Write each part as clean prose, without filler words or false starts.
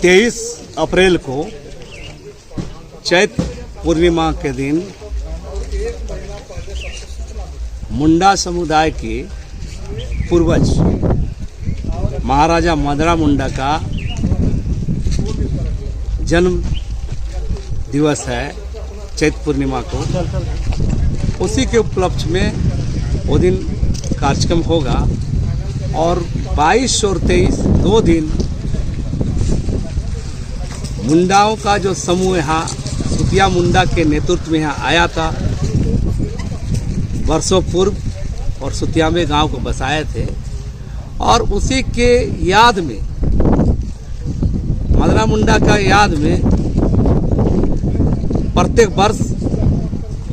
23 अप्रैल को चैत्र पूर्णिमा के दिन मुंडा समुदाय के पूर्वज महाराजा मदरा मुंडा का जन्म दिवस है चैत्र पूर्णिमा को। उसी के उपलक्ष्य में वो दिन कार्यक्रम होगा और 22 और 23 दो दिन मुंडाओं का जो समूह यहाँ सुतिया मुंडा के नेतृत्व में यहाँ आया था, वर्षों पूर्व और सुतिया में गांव को बसाए थे और उसी के याद में मदरा मुंडा का याद में प्रत्येक वर्ष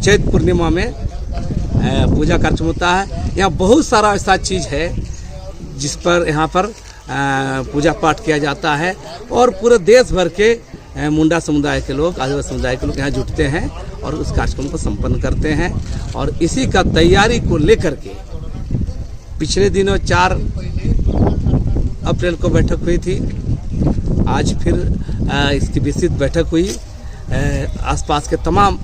चैत्र पूर्णिमा में पूजा कार्यक्रम होता है। यहाँ बहुत सारा ऐसा चीज़ है जिस पर यहाँ पर पूजा पाठ किया जाता है और पूरे देश भर के मुंडा समुदाय के लोग, आदिवासी समुदाय के लोग यहाँ जुटते हैं और उस कार्यक्रम को संपन्न करते हैं। और इसी का तैयारी को लेकर के पिछले दिनों 4 अप्रैल को बैठक हुई थी। आज फिर इसकी विस्तृत बैठक हुई। आसपास के तमाम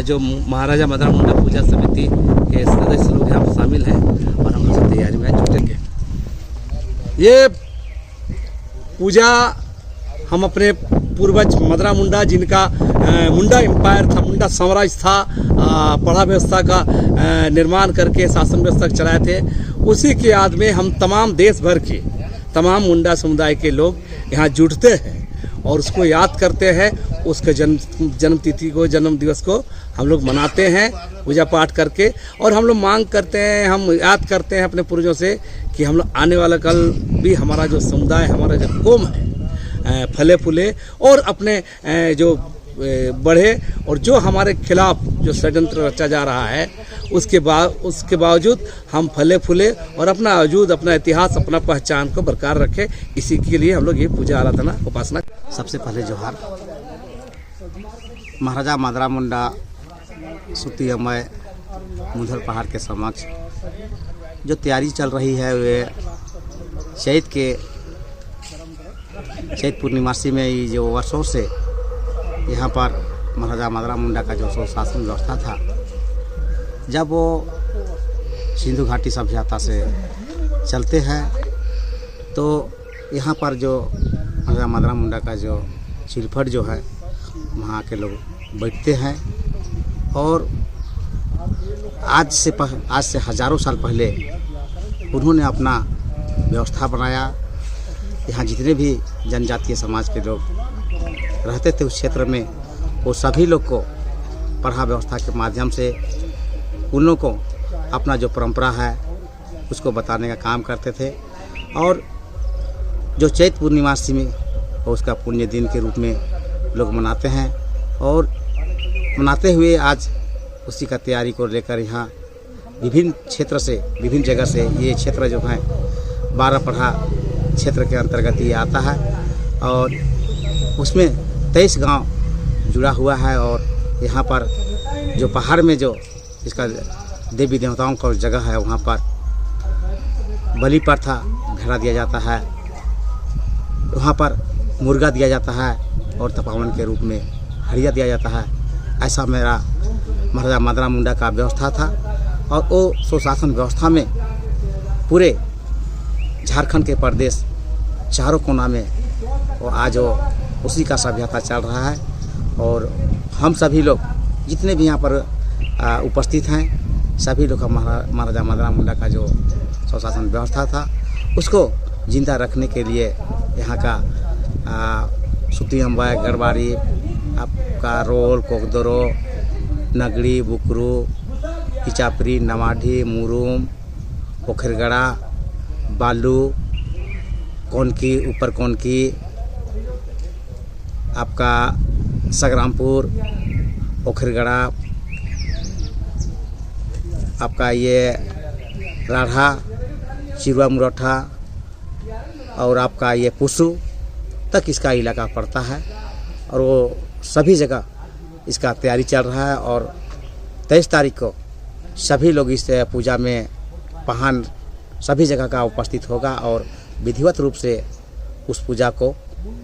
जो महाराजा मदरा मुंडा पूजा समिति के सदस्य लोग यहाँ शामिल हैं और हम लोग तैयारी में जुटेंगे। ये पूजा हम अपने पूर्वज मदरा मुंडा, जिनका मुंडा एम्पायर था, मुंडा साम्राज्य था, पढ़ा व्यवस्था का निर्माण करके शासन व्यवस्था चलाए थे, उसी की याद में हम तमाम देश भर के तमाम मुंडा समुदाय के लोग यहाँ जुटते हैं और उसको याद करते हैं। उसके जन्म तिथि को, जन्म दिवस को हम लोग मनाते हैं पूजा पाठ करके और हम लोग मांग करते हैं, हम याद करते हैं अपने पूर्वजों से कि हम लोग आने वाला कल भी हमारा जो समुदाय, हमारा जो कौम है फले फूले और अपने जो बढ़े और जो हमारे खिलाफ जो षड्यंत्र रचा जा रहा है उसके बावजूद हम फले फूले और अपना वजूद, अपना इतिहास, अपना पहचान को बरकरार रखें। इसी के लिए हम लोग ये पूजा आराधना उपासना। सबसे पहले जोहार। महाराजा मदरा मुंडा सुतियामय मुंधल पहाड़ के समक्ष जो तैयारी चल रही है वे चैत्र पूर्णिमासी में ही जो वर्षों से यहाँ पर महाराजा मदरा मुंडा का जो शासन व्यवस्था था, जब वो सिंधु घाटी सभ्यता से चलते हैं तो यहाँ पर जो महाराजा मदरा मुंडा का जो चिलफट जो है वहाँ के लोग बैठते हैं और आज से हजारों साल पहले उन्होंने अपना व्यवस्था बनाया। यहाँ जितने भी जनजातीय समाज के लोग रहते थे उस क्षेत्र में, वो सभी लोग को पढ़ा व्यवस्था के माध्यम से उन लोगों को अपना जो परंपरा है उसको बताने का काम करते थे। और जो चैत्र पूर्णिमासी में उसका पुण्य दिन के रूप में लोग मनाते हैं और मनाते हुए आज उसी का तैयारी को लेकर यहाँ विभिन्न क्षेत्र से, विभिन्न जगह से, ये क्षेत्र जो है 12 पढ़ा क्षेत्र के अंतर्गत ये आता है और उसमें 23 गांव जुड़ा हुआ है। और यहाँ पर जो पहाड़ में जो इसका देवी देवताओं का जगह है, वहाँ पर बलि प्रथा भेड़ा दिया जाता है, वहाँ पर मुर्गा दिया जाता है और तपावन के रूप में हड़िया दिया जाता है। ऐसा मेरा महाराजा मदरा मुंडा का व्यवस्था था और वो सुशासन व्यवस्था में पूरे झारखंड के प्रदेश चारों कोना में वो आज वो उसी का सभ्यता चल रहा है। और हम सभी लोग जितने भी यहाँ पर उपस्थित हैं, सभी लोग का महाराजा मदरा मुंडा का जो सुशासन व्यवस्था था उसको जिंदा रखने के लिए यहाँ का सुतियम्बा, गरबारी, आपका रोल, कोकदरो, नगड़ी, बुकरू, इचापरी, नवाढ़ी, मुरुम, पोखरगड़ा, बालू, कौनकी, ऊपर कौनकी, आपका संग्रामपुर, पोखरगड़ा, आपका ये राढ़ा, चिरुआ मुरठा और आपका ये पुसू तक इसका इलाका पड़ता है। और वो सभी जगह इसका तैयारी चल रहा है और 23 तारीख को सभी लोग इस पूजा में पहान सभी जगह का उपस्थित होगा और विधिवत रूप से उस पूजा को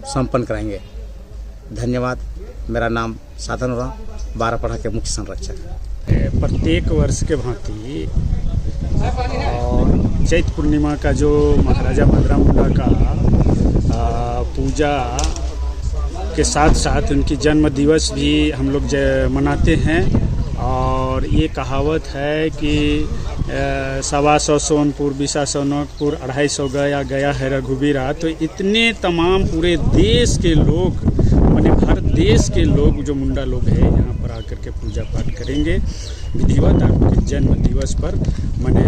संपन्न कराएंगे। धन्यवाद। मेरा नाम साधन राम, 12 पढ़ा के मुख्य संरक्षक। प्रत्येक वर्ष के भांति और चैत पूर्णिमा का जो महाराजा मदरा मुंडा का पूजा के साथ साथ उनकी जन्म दिवस भी हम लोग मनाते हैं। और ये कहावत है कि 125 सोनपुर, 20 सोनकपुर, 250 गया, गया है रघुबीरा। तो इतने तमाम पूरे देश के लोग, माने भारत देश के लोग जो मुंडा लोग हैं यहाँ पर आकर के पूजा पाठ करेंगे विधिवत आपके जन्म दिवस पर। माने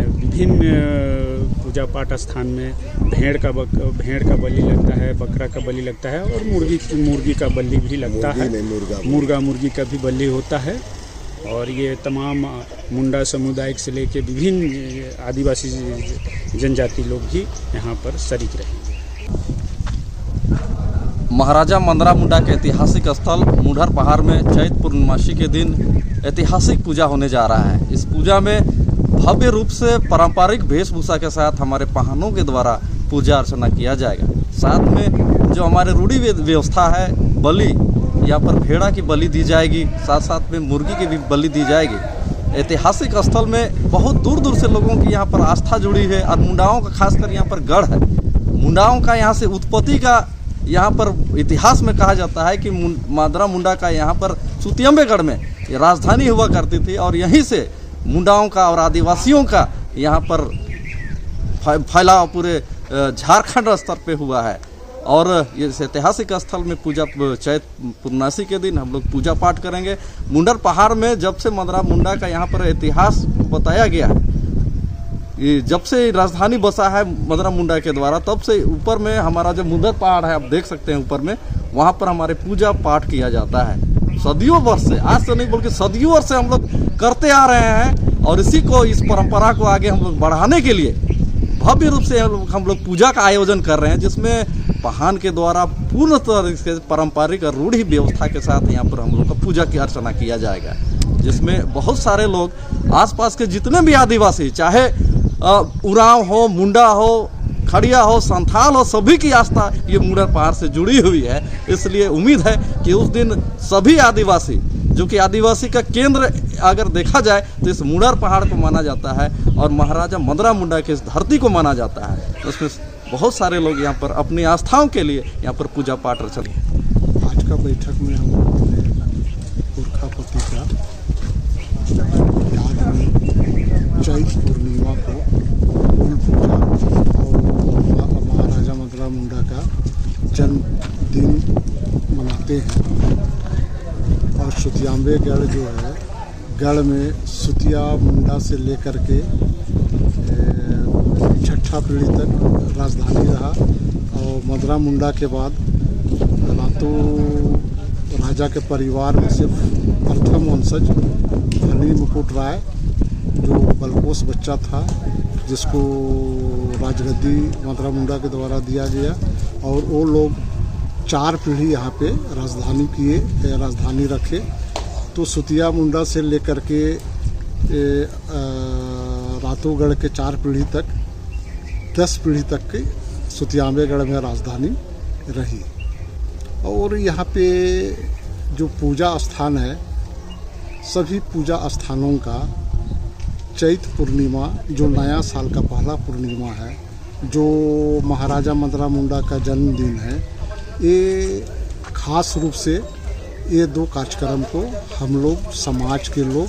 विभिन्न पूजा पाठ स्थान में भेड़ का बलि लगता है, बकरा का बलि लगता है और मुर्गी का बलि भी लगता है। मुर्गी का भी बलि होता है। और ये तमाम मुंडा समुदाय से लेकर विभिन्न आदिवासी जनजाति लोग भी यहाँ पर शरीक रहेंगे। महाराजा मदरा मुंडा के ऐतिहासिक स्थल मुंडर पहाड़ में चैत पूर्णिमासी के दिन ऐतिहासिक पूजा होने जा रहा है। इस पूजा में भव्य रूप से पारंपरिक वेशभूषा के साथ हमारे पहानों के द्वारा पूजा अर्चना किया जाएगा। साथ में जो हमारे रूढ़ी व्यवस्था है, बलि, यहाँ पर भेड़ा की बलि दी जाएगी, साथ साथ में मुर्गी की भी बलि दी जाएगी। ऐतिहासिक स्थल में बहुत दूर दूर से लोगों की यहाँ पर आस्था जुड़ी है और मुंडाओं का खासकर यहाँ पर गढ़ है। मुंडाओं का यहाँ से उत्पत्ति का यहाँ पर इतिहास में कहा जाता है कि मदरा मुंडा का यहाँ पर सुतियम्बेगढ़ में राजधानी हुआ करती थी और यहीं से मुंडाओं का और आदिवासियों का यहाँ पर फैलाव पूरे झारखंड स्तर पे हुआ है। और इस ऐतिहासिक स्थल में पूजा चैत पूर्णिमासी के दिन हम लोग पूजा पाठ करेंगे। मुंडर पहाड़ में जब से मदरा मुंडा का यहाँ पर इतिहास बताया गया है, ये जब से राजधानी बसा है मदरा मुंडा के द्वारा, तब से ऊपर में हमारा जो मुंडर पहाड़ है, आप देख सकते हैं ऊपर में, वहाँ पर हमारे पूजा पाठ किया जाता है। सदियों वर्ष से, आज से नहीं बल्कि सदियों वर्ष से हम लोग करते आ रहे हैं। और इसी को, इस परंपरा को आगे हम लोग बढ़ाने के लिए भव्य रूप से हम लोग पूजा का आयोजन कर रहे हैं, जिसमें पहान के द्वारा पूर्ण तरीके से पारंपरिक और रूढ़ी व्यवस्था के साथ यहाँ पर हम लोग का पूजा की अर्चना किया जाएगा। जिसमें बहुत सारे लोग, आसपास के जितने भी आदिवासी, चाहे उरांव हो, मुंडा हो, खड़िया हो, संथाल हो, सभी की आस्था ये मुंडर पहाड़ से जुड़ी हुई है। इसलिए उम्मीद है कि उस दिन सभी आदिवासी, जो कि आदिवासी का केंद्र अगर देखा जाए तो इस मुंडर पहाड़ को माना जाता है और महाराजा मदरा मुंडा की इस धरती को माना जाता है। उसमें बहुत सारे लोग यहाँ पर अपनी आस्थाओं के लिए यहाँ पर पूजा पाठ रचते हैं। आज का बैठक में हम अपने पुरखापति का याद में चैत पूर्णिमा को कुल पूजा और महाराजा मदरा मुंडा का जन्मदिन मनाते हैं। और सुतियाम्बेगढ़ जो है, गढ़ में सुतिया मुंडा से लेकर के 6ठा पीढ़ी तक राजधानी रहा। और मदरा मुंडा के बाद रातो राजा के परिवार में सिर्फ प्रथम वंशज फनी मुकुट राय, जो बलपोस बच्चा था, जिसको राजगद्दी मदरा मुंडा के द्वारा दिया गया। और वो लोग 4 पीढ़ी यहाँ पे राजधानी रखे। तो सुतिया मुंडा से लेकर के रातोगढ़ के 4 पीढ़ी तक, 10 पीढ़ी तक के सुतियाम्बेगढ़ में राजधानी रही। और यहाँ पे जो पूजा स्थान है, सभी पूजा स्थानों का चैत पूर्णिमा, जो नया साल का पहला पूर्णिमा है, जो महाराजा मदरा मुंडा का जन्मदिन है, ये खास रूप से ये 2 कार्यक्रम को हम लोग, समाज के लोग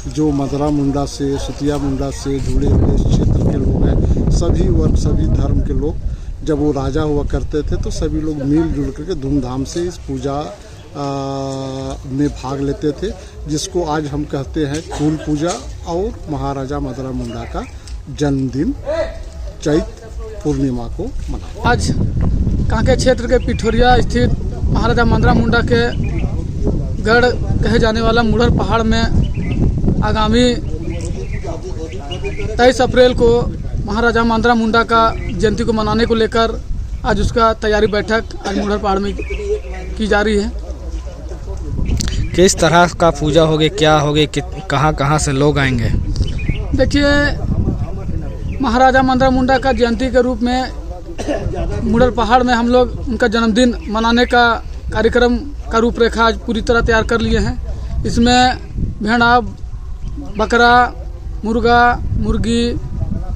जो मदरा मुंडा से, सुतिया मुंडा से जुड़े हुए क्षेत्र के लोग हैं, सभी वर्ग, सभी धर्म के लोग, जब वो राजा हुआ करते थे तो सभी लोग मिलजुल करके धूमधाम से इस पूजा में भाग लेते थे, जिसको आज हम कहते हैं कुल पूजा और महाराजा मदरा मुंडा का जन्मदिन चैत पूर्णिमा को मना। आज कांके क्षेत्र के पिठोरिया स्थित महाराजा मदरा मुंडा के गढ़ कहे जाने वाला मुंडर पहाड़ में आगामी 23 अप्रैल को महाराजा मदरा मुंडा का जयंती को मनाने को लेकर आज उसका तैयारी बैठक आज मुंडर पहाड़ में की जा रही है। किस तरह का पूजा होगी, क्या होगी, कहाँ कहाँ से लोग आएंगे? देखिए, महाराजा मदरा मुंडा का जयंती के रूप में मुंडर पहाड़ में हम लोग उनका जन्मदिन मनाने का कार्यक्रम का रूपरेखा आज पूरी तरह तैयार कर लिए हैं। इसमें भेड़ा, बकरा, मुर्गा, मुर्गी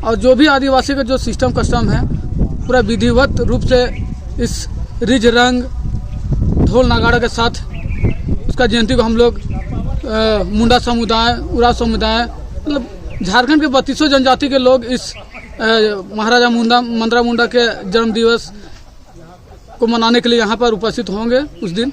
और जो भी आदिवासी का जो सिस्टम कस्टम है पूरा विधिवत रूप से इस रिज रंग ढोल नगाड़ा के साथ उसका जयंती को हम लोग मुंडा समुदाय, उराव समुदाय, मतलब झारखंड के 32 जनजाति के लोग इस महाराजा मंदरा मुंडा के जन्म दिवस को मनाने के लिए यहाँ पर उपस्थित होंगे उस दिन।